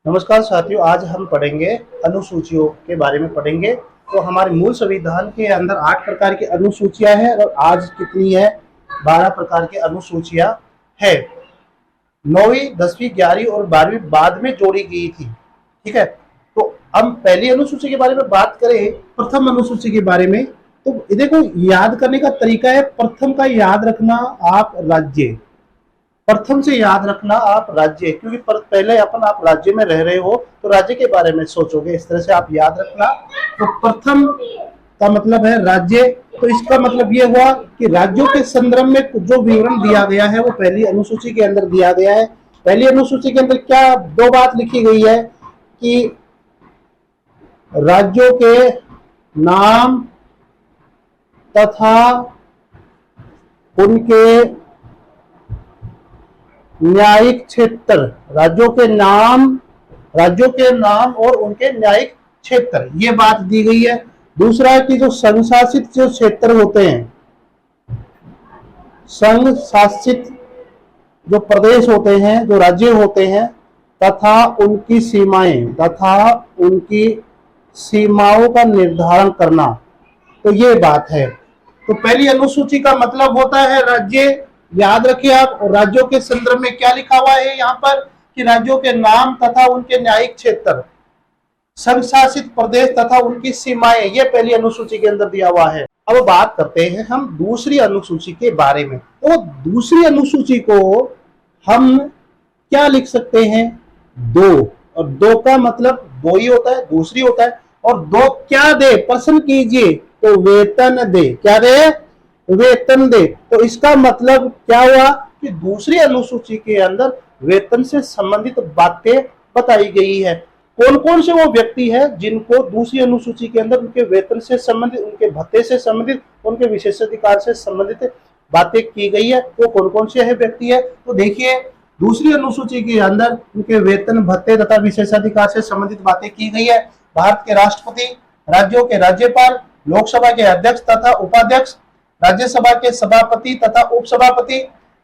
नमस्कार साथियों, आज हम पढ़ेंगे अनुसूचियों के बारे में पढ़ेंगे। तो हमारे मूल संविधान के अंदर 8 प्रकार की अनुसूचियां हैं और आज कितनी है? 12 प्रकार की अनुसूचियां है। 9वीं, 10वीं, 11वीं और 12वीं बाद में जोड़ी गई थी। ठीक है, तो हम पहली अनुसूची के बारे में बात करें, प्रथम अनुसूची के बारे में। तो देखो, याद करने का तरीका है, प्रथम का याद रखना आप राज्य, प्रथम से याद रखना आप राज्य, क्योंकि पहले आप राज्य में रह रहे हो तो राज्य के बारे में सोचोगे, इस तरह से आप याद रखना। तो प्रथम का मतलब है राज्य। तो इसका मतलब ये हुआ कि राज्यों के संदर्भ में जो विवरण दिया गया है वो पहली अनुसूची के अंदर दिया गया है। पहली अनुसूची के अंदर क्या दो बात लिखी गई है कि राज्यों के नाम तथा उनके न्यायिक क्षेत्र, राज्यों के नाम और उनके न्यायिक क्षेत्र, ये बात दी गई है। दूसरा है कि जो संघ शासित जो क्षेत्र होते हैं, संघ शासित जो प्रदेश होते हैं, जो राज्य होते हैं, तथा उनकी सीमाओं का निर्धारण करना, तो ये बात है। तो पहली अनुसूची का मतलब होता है राज्य, याद रखिए आप। और राज्यों के संदर्भ में क्या लिखा हुआ है यहाँ पर कि राज्यों के नाम तथा उनके न्यायिक क्षेत्र, संघ शासित प्रदेश तथा उनकी सीमाएं, ये पहली अनुसूची के अंदर दिया हुआ है। अब बात करते हैं हम दूसरी अनुसूची के बारे में। तो दूसरी अनुसूची को हम क्या लिख सकते हैं? दो, और दो का मतलब दो ही होता है, दूसरी होता है। और दो क्या दे, प्रश्न कीजिए, तो वेतन दे। क्या दे? वेतन दे। तो इसका मतलब क्या हुआ कि दूसरी अनुसूची के अंदर वेतन से संबंधित बातें बताई गई है। कौन कौन से वो व्यक्ति है जिनको दूसरी अनुसूची के अंदर उनके वेतन से संबंधित, उनके भत्ते से संबंधित, उनके विशेषाधिकार से संबंधित बातें की गई है, वो कौन कौन से है व्यक्ति है? तो देखिए, दूसरी अनुसूची के अंदर उनके वेतन, भत्ते तथा विशेषाधिकार से संबंधित बातें की गई है। भारत के राष्ट्रपति, राज्यों के राज्यपाल, लोकसभा के अध्यक्ष तथा उपाध्यक्ष, राज्यसभा के सभापति तथा उपसभापति,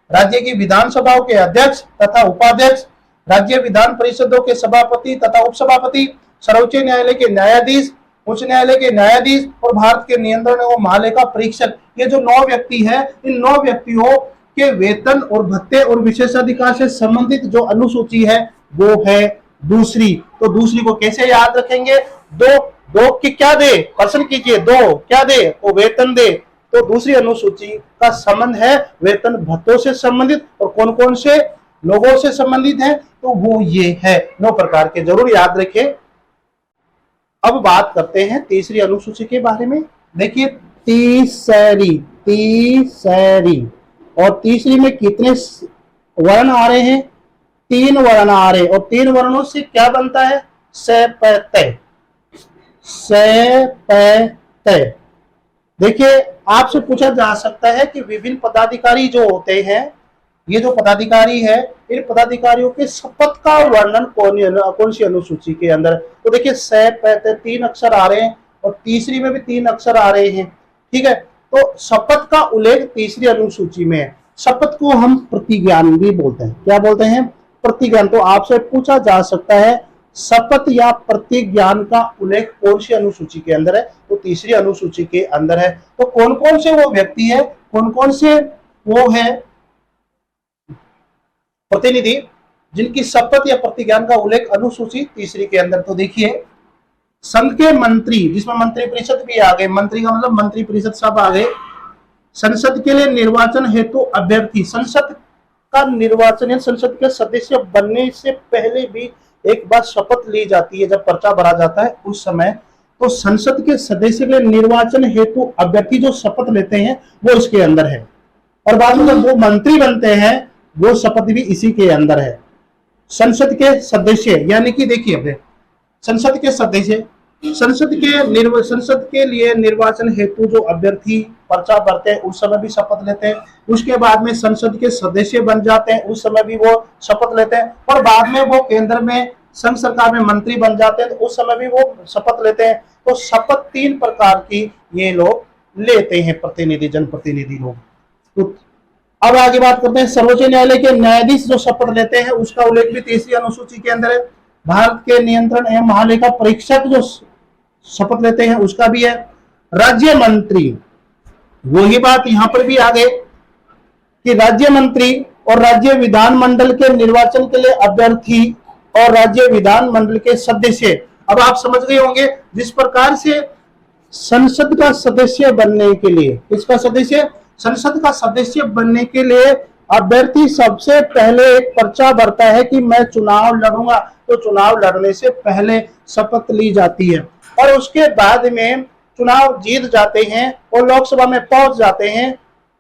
राज्य की विधानसभाओं के अध्यक्ष तथा उपाध्यक्ष, राज्य विधान परिषदों के सभापति तथा उपसभापति, सर्वोच्च न्यायालय के न्यायाधीश, उच्च न्यायालय के न्यायाधीश और भारत के नियंत्रण एवं महालेखा परीक्षक, ये जो 9 व्यक्ति है, इन 9 व्यक्तियों के वेतन और भत्ते और विशेषाधिकार से संबंधित जो अनुसूची है वो है दूसरी। तो दूसरी को कैसे याद रखेंगे? दो की क्या दे, प्रश्न कीजिए, दो क्या दे? वो वेतन दे। तो दूसरी अनुसूची का संबंध है वेतन भत्तों से संबंधित, और कौन कौन से लोगों से संबंधित है? तो वो ये है 9 प्रकार के, जरूर याद रखें। अब बात करते हैं तीसरी अनुसूची के बारे में। देखिए, तीसरी, और तीसरी में कितने वर्ण आ रहे हैं? 3 वर्ण आ रहे हैं। और 3 वर्णों से क्या बनता है? सैपतय। देखिए, आपसे पूछा जा सकता है कि विभिन्न पदाधिकारी जो होते हैं, ये जो पदाधिकारी है, इन पदाधिकारियों के शपथ का वर्णन कौन सी अनुसूची के अंदर? तो देखिए, सैपतय 3 अक्षर आ रहे हैं और तीसरी में भी 3 अक्षर आ रहे हैं। ठीक है, तो शपथ का उल्लेख तीसरी अनुसूची में है। शपथ को हम प्रतिज्ञान भी बोलते हैं। क्या बोलते हैं? प्रतिज्ञान। तो आपसे पूछा जा सकता है शपथ या प्रतिज्ञान का उल्लेख कौन सी अनुसूची के अंदर है? तो तीसरी अनुसूची के अंदर है। तो कौन कौन से वो व्यक्ति है, कौन कौन से वो है प्रतिनिधि जिनकी शपथ या प्रतिज्ञान का उल्लेख अनुसूची तीसरी के अंदर? तो देखिए, संघ के मंत्री, जिसमें मंत्री परिषद भी आ गए, मंत्री का मतलब मंत्री परिषद सब आ गए। संसद के लिए निर्वाचन हेतु अभ्यर्थी, संसद का निर्वाचन या संसद के सदस्य बनने से पहले भी एक बार शपथ ली जाती है, जब पर्चा भरा जाता है उस समय। तो संसद के सदस्य के निर्वाचन हेतु अभ्यर्थी जो शपथ लेते हैं वो इसके अंदर है। और बाद में जब वो मंत्री बनते हैं वो शपथ भी इसी के अंदर है। संसद के सदस्य, यानी कि देखिए, संसद के सदस्य, संसद के लिए निर्वाचन हेतु जो अभ्यर्थी पर्चा भरते हैं उस समय भी शपथ लेते हैं। उसके बाद में संसद के सदस्य बन जाते हैं, उस समय भी वो शपथ लेते हैं। और बाद में वो केंद्र में संघ सरकार में मंत्री बन जाते हैं तो उस समय भी वो शपथ लेते हैं। तो शपथ 3 प्रकार की ये लोग लेते हैं, प्रतिनिधि, जनप्रतिनिधि लोग। तो अब आगे बात करते हैं सर्वोच्च न्यायालय के न्यायाधीश जो शपथ लेते हैं, उसका उल्लेख भी तीसरी अनुसूची के अंदर है। भारत के नियंत्रण एवं महालेखा परीक्षक जो शपथ लेते हैं उसका भी है। राज्य मंत्री, वही बात यहां पर भी आ गए कि राज्य मंत्री और राज्य विधानमंडल के निर्वाचन के लिए अभ्यर्थी और राज्य विधानमंडल के सदस्य। अब आप समझ गए होंगे जिस प्रकार से संसद का सदस्य बनने के लिए, इसका सदस्य, संसद का सदस्य बनने के लिए अभ्यर्थी सबसे पहले एक पर्चा भरता है कि मैं चुनाव लड़ूंगा, तो चुनाव लड़ने से पहले शपथ ली जाती है और उसके बाद में चुनाव जीत जाते हैं और लोकसभा में पहुंच जाते हैं,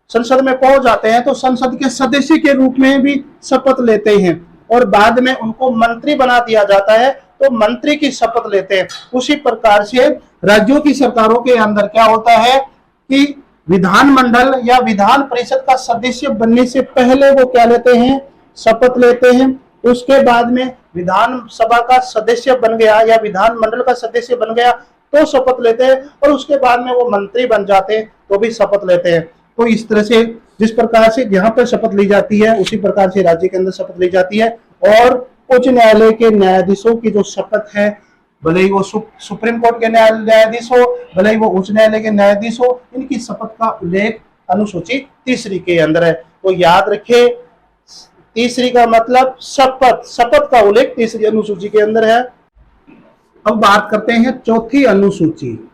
संसद में पहुंच जाते हैं, तो संसद के सदस्य के रूप में भी शपथ लेते हैं और बाद में उनको मंत्री बना दिया जाता है, तो मंत्री की शपथ लेते हैं। उसी प्रकार से राज्यों की सरकारों के अंदर क्या होता है कि विधानमंडल या विधान परिषद का सदस्य बनने से पहले वो क्या लेते हैं, शपथ लेते हैं। उसके बाद में विधानसभा का सदस्य बन गया या विधानमंडल का सदस्य बन गया तो शपथ लेते हैं और उसके बाद में वो मंत्री बन जाते हैं तो भी शपथ लेते हैं। तो इस तरह से जिस प्रकार से यहाँ पर शपथ ली जाती है उसी प्रकार से राज्य के अंदर शपथ ली जाती है। और उच्च न्यायालय के न्यायाधीशों की जो शपथ है, भले ही वो सुप्रीम कोर्ट के न्यायाधीश हो, भले ही वो उच्च न्यायालय के न्यायाधीश हो, इनकी शपथ का उल्लेख अनुसूची 3 के अंदर है। तो याद रखें 3 का मतलब शपथ, शपथ का उल्लेख 3 अनुसूची के अंदर है। अब बात करते हैं 4 अनुसूची।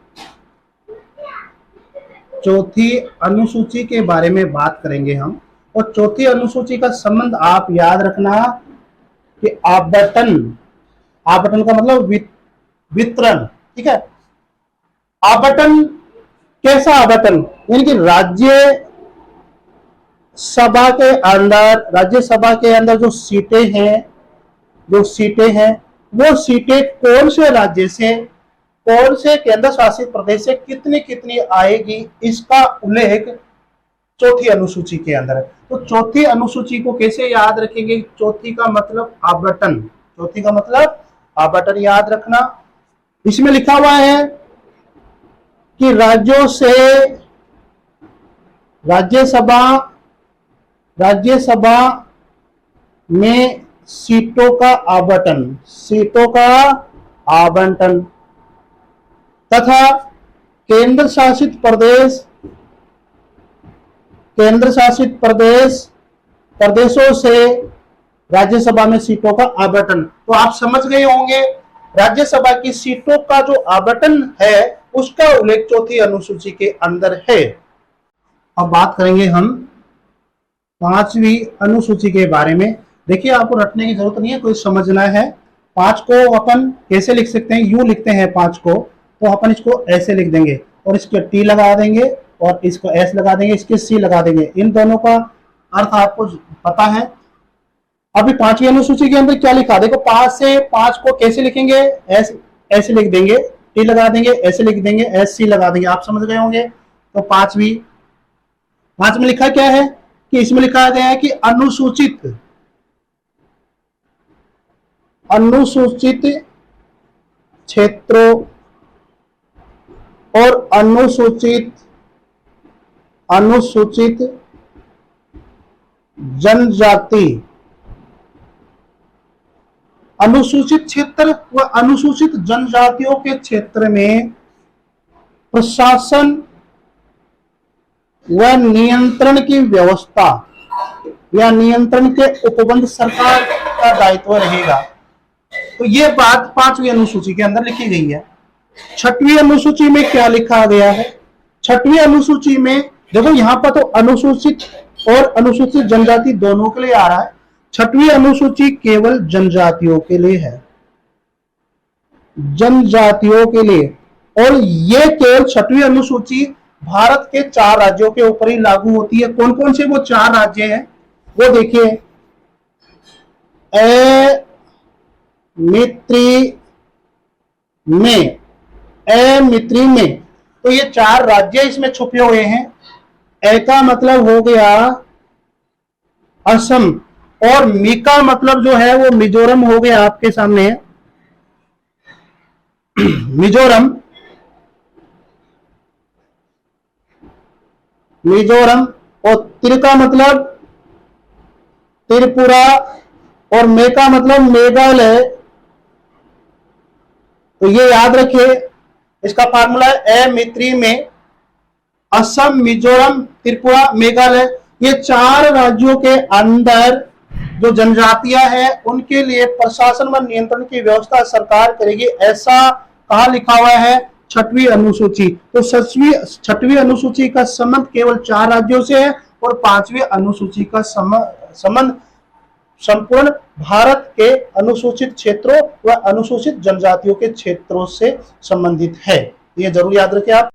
4 अनुसूची के बारे में बात करेंगे हम। और 4 अनुसूची का संबंध आप याद रखना कि आवंटन, आवंटन का मतलब वितरण, ठीक है। आवंटन कैसा आवंटन, यानी कि राज्य सभा के अंदर, राज्यसभा के अंदर जो सीटें हैं, जो सीटें हैं वो सीटें कौन से राज्य से, कौन से केंद्र शासित प्रदेश से कितनी कितनी आएगी, इसका उल्लेख 4 अनुसूची के अंदर है। तो 4 अनुसूची को कैसे याद रखेंगे, 4 का मतलब आवंटन, 4 का मतलब आवंटन याद रखना। इसमें लिखा हुआ है कि राज्यों से राज्यसभा में सीटों का आवंटन, सीटों का आवंटन तथा केंद्र शासित प्रदेशों से राज्यसभा में सीटों का आवंटन। तो आप समझ गए होंगे राज्यसभा की सीटों का जो आवंटन है उसका उल्लेख 4 अनुसूची के अंदर है। अब बात करेंगे हम 5वीं अनुसूची के बारे में। देखिए आपको रटने की जरूरत नहीं है, कोई समझना है। 5 को अपन कैसे लिख सकते हैं, यू लिखते हैं 5 को, तो अपन इसको ऐसे लिख देंगे और इसके टी लगा देंगे और इसको एस लगा देंगे, इसके सी लगा देंगे। इन दोनों का अर्थ आपको पता है। अभी 5वीं अनुसूची के अंदर क्या लिखा, देखो 5 से 5 को कैसे लिखेंगे, एस ऐसे लिख देंगे, टी लगा देंगे, ऐसे लिख देंगे, एस सी लगा देंगे। आप समझ गए होंगे। तो 5 में लिखा क्या है कि इसमें लिखा गया है कि अनुसूचित क्षेत्रों और अनुसूचित जनजाति, अनुसूचित क्षेत्र व अनुसूचित जनजातियों के क्षेत्र में प्रशासन व नियंत्रण की व्यवस्था या नियंत्रण के उपबंध सरकार का दायित्व रहेगा। तो ये बात 5वीं अनुसूची के अंदर लिखी गई है। 6वीं अनुसूची में क्या लिखा गया है, 6वीं अनुसूची में देखो यहां पर तो अनुसूचित और अनुसूचित जनजाति दोनों के लिए आ रहा है। 6वीं अनुसूची केवल जनजातियों के लिए है, जनजातियों के लिए। और ये केवल 6वीं अनुसूची भारत के 4 राज्यों के ऊपर ही लागू होती है। कौन कौन से वो 4 राज्य हैं वो देखिए। मित्री में तो ये 4 राज्य इसमें छुपे हुए हैं। ए का मतलब हो गया असम और मी का मतलब जो है वो मिजोरम हो गया, आपके सामने मिजोरम, और तिर का मतलब त्रिपुरा और मे का मतलब मेघालय तो ये याद रखिए, इसका फार्मूला है मैत्री में असम, मिजोरम, त्रिपुरा, मेघालय, ये 4 राज्यों के अंदर जो जनजातियां हैं उनके लिए प्रशासन व नियंत्रण की व्यवस्था सरकार करेगी, ऐसा कहा लिखा हुआ है 6वीं अनुसूची। तो 6वीं अनुसूची का संबंध केवल 4 राज्यों से है और 5वीं अनुसूची का संबंध संपूर्ण भारत के अनुसूचित क्षेत्रों व अनुसूचित जनजातियों के क्षेत्रों से संबंधित है। ये जरूर याद रखें आप।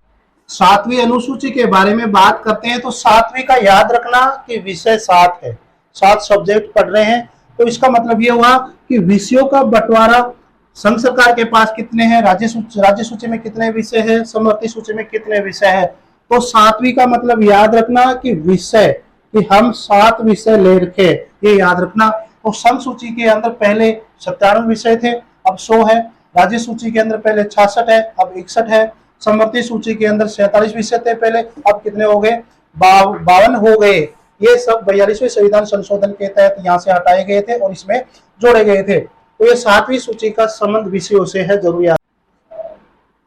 7वीं अनुसूची के बारे में बात करते हैं तो 7वीं का याद रखना कि विषय 7 है, 7 सब्जेक्ट पढ़ रहे हैं, तो इसका मतलब ये हुआ कि विषयों का बंटवारा संघ सरकार के पास कितने हैं, राज्य सूची में कितने विषय हैं, समवर्ती सूची में कितने विषय हैं। तो 7वीं का मतलब याद रखना कि विषय, कि हम 7 विषय ले रखे, ये याद रखना। तो संघ सूची के अंदर पहले 57 विषय थे, अब 100 है। राज्य सूची के अंदर पहले 66 है, अब 61 है। समवर्ती सूची के अंदर 47 विषय थे पहले, अब कितने हो गए, 52 हो गए। ये सब 42वें संविधान संशोधन के तहत यहाँ से हटाए गए थे और इसमें जोड़े गए थे। तो ये 7वीं सूची का संबंध विषयों से है, जरूर याद।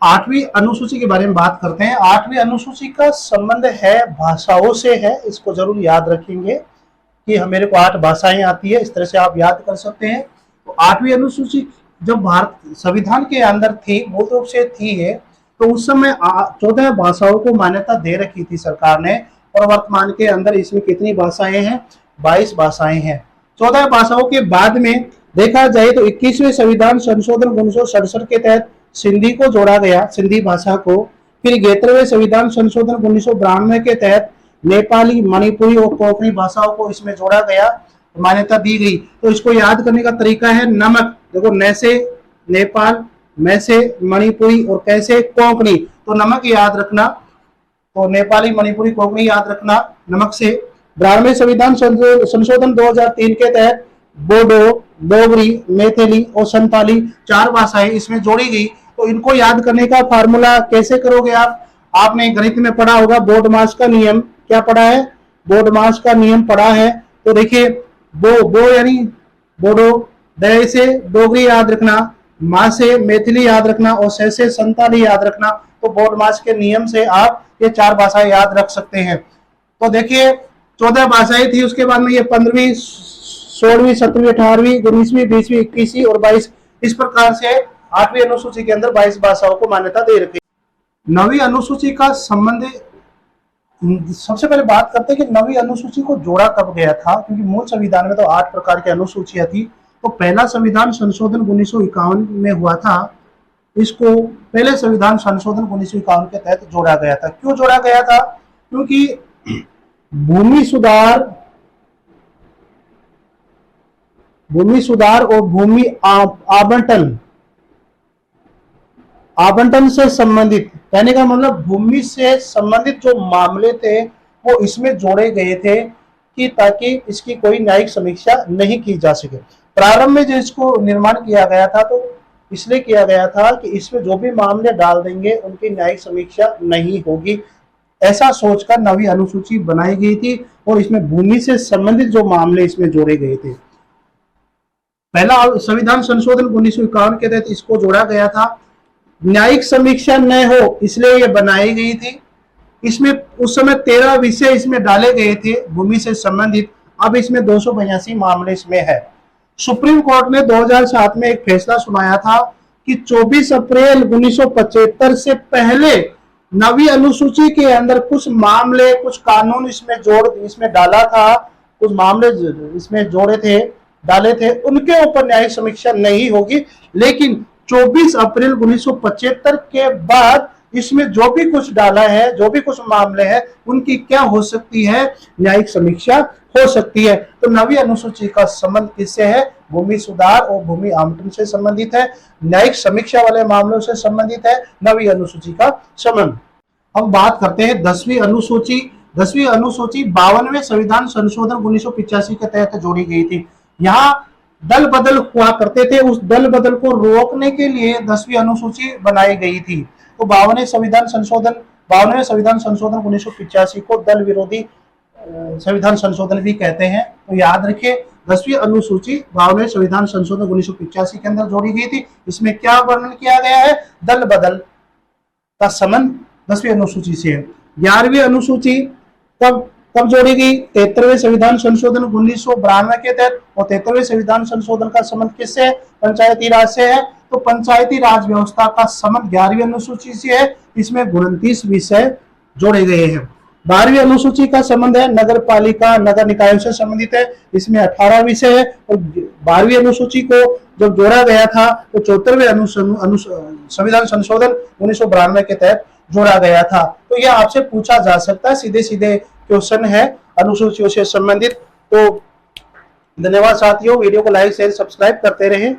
8वीं अनुसूची के बारे में बात करते हैं। 8वीं अनुसूची का संबंध है भाषाओं से है, इसको जरूर याद रखेंगे कि मेरे को 8 भाषाएं आती है, इस तरह से आप याद कर सकते हैं। तो 8वीं अनुसूची जब भारत संविधान के अंदर थी, मूल रूप से थी है, तो उस समय 14 भाषाओं को मान्यता दे रखी थी सरकार ने, और वर्तमान के अंदर इसमें कितनी भाषाएं हैं, 22 भाषाएं हैं। 14 भाषाओं के बाद में देखा जाए तो 21वें संविधान संशोधन 1967 के तहत सिंधी को जोड़ा गया, सिंधी भाषा को। फिर 71वें संविधान संशोधन 1992 के तहत नेपाली, मणिपुरी और कोंकणी भाषाओं को इसमें जोड़ा गया, मान्यता दी गई। तो इसको याद करने का तरीका है नमक, देखो न से नेपाल, मैं से मणिपुरी और कैसे कोंकणी, तो नमक याद रखना, तो नेपाली, मणिपुरी, कोंकणी याद रखना नमक से। 92वें संविधान संशोधन 2003 के तहत बोडो, डोगरी, मैथिली और संताली 4 भाषाएं इसमें जोड़ी गई। तो इनको याद करने का फार्मूला कैसे करोगे आप, आपने गणित में पढ़ा होगा बोडमास का नियम, क्या पढ़ा है, बोडमास का नियम पढ़ा है। तो देखिए बो यानी बोडो, दे से डोगरी याद रखना, माँ से मैथिली याद रखना और से संताली याद रखना। तो बोडमास के नियम से आप ये 4 भाषाएं याद रख सकते हैं। तो देखिए 14 भाषाएं थी, उसके बाद में ये 15वीं, 16वीं, 17वीं, 18वीं, 19वीं, 20वीं, 21वीं और 22, इस प्रकार से 8वीं अनुसूची के अंदर 22 भाषाओं को मान्यता दे रखी। 9वीं अनुसूची का संबंध, सबसे पहले बात करते हैं कि 9वीं अनुसूची को जोड़ा कब गया था, क्योंकि मूल संविधान में तो 8 प्रकार की अनुसूचियां थी। तो पहला संविधान संशोधन 1951 में हुआ था, इसको पहले संविधान संशोधन 1951 के तहत जोड़ा गया था। क्यों जोड़ा गया था, क्योंकि भूमि सुधार और भूमि आवंटन से संबंधित, कहने का मतलब भूमि से संबंधित जो मामले थे वो इसमें जोड़े गए थे कि ताकि इसकी कोई न्यायिक समीक्षा नहीं की जा सके। प्रारंभ में जो इसको निर्माण किया गया था तो इसलिए किया गया था कि इसमें जो भी मामले डाल देंगे उनकी न्यायिक समीक्षा नहीं होगी, ऐसा सोचकर 9वीं अनुसूची बनाई गई थी और इसमें भूमि से संबंधित जो मामले इसमें जोड़े गए थे। पहला संविधान संशोधन 1951 के तहत इसको जोड़ा गया था। न्यायिक समीक्षा न हो इसलिए ये बनाई गई थी। इसमें उस समय 13 विषय इसमें डाले गए थे भूमि से संबंधित, अब इसमें 282 मामले इसमें है। सुप्रीम कोर्ट ने 2007 में एक फैसला सुनाया था कि 24 अप्रैल 1975 से पहले 9वीं अनुसूची के अंदर कुछ मामले, कुछ कानून इसमें डाला था, कुछ मामले इसमें डाले थे, उनके ऊपर न्यायिक समीक्षा नहीं होगी। लेकिन 24 अप्रैल 1975 के बाद इसमें जो भी कुछ डाला है, जो भी कुछ मामले हैं, उनकी क्या हो सकती है, न्यायिक समीक्षा हो सकती है। तो 9वीं अनुसूची का संबंध किससे है, भूमि सुधार और भूमि आवंटन से संबंधित है, न्यायिक समीक्षा वाले मामलों से संबंधित है 9वीं अनुसूची का संबंध। अब बात करते हैं 10वीं अनुसूची। 10वीं अनुसूची 52वें संविधान संशोधन 1985 के तहत जोड़ी गई थी। यहाँ दल बदल हुआ करते थे, उस दल बदल को रोकने के लिए 10वीं अनुसूची बनाई गई थी। तो 52वें संविधान संशोधन 1985 को दल विरोधी संविधान संशोधन भी कहते हैं। तो याद रखिए 10वीं अनुसूची भाव में संविधान संशोधन 1985 के अंदर जोड़ी गई थी। इसमें क्या वर्णन किया गया है? दल बदल का संबंध 10वीं अनुसूची से है। 11वीं अनुसूची कब कब जोड़ी गई? 73वें संविधान संशोधन 1992 के तहत। और 73वें संविधान संशोधन का संबंध किससे है? पंचायती राज से है। तो पंचायती राज व्यवस्था का संबंध 11वीं अनुसूची से है। इसमें 29 विषय जोड़े गए हैं। 12वीं अनुसूची का संबंध है नगर पालिका नगर निकायों से संबंधित है। इसमें 18 विषय है। और 12वीं अनुसूची को जब जोड़ा गया था तो 74वें संविधान संशोधन 1992 के तहत जोड़ा गया था। तो यह आपसे पूछा जा सकता है, सीधे सीधे क्वेश्चन है अनुसूचियों से संबंधित। तो धन्यवाद साथियों, वीडियो को लाइक शेयर सब्सक्राइब करते रहें।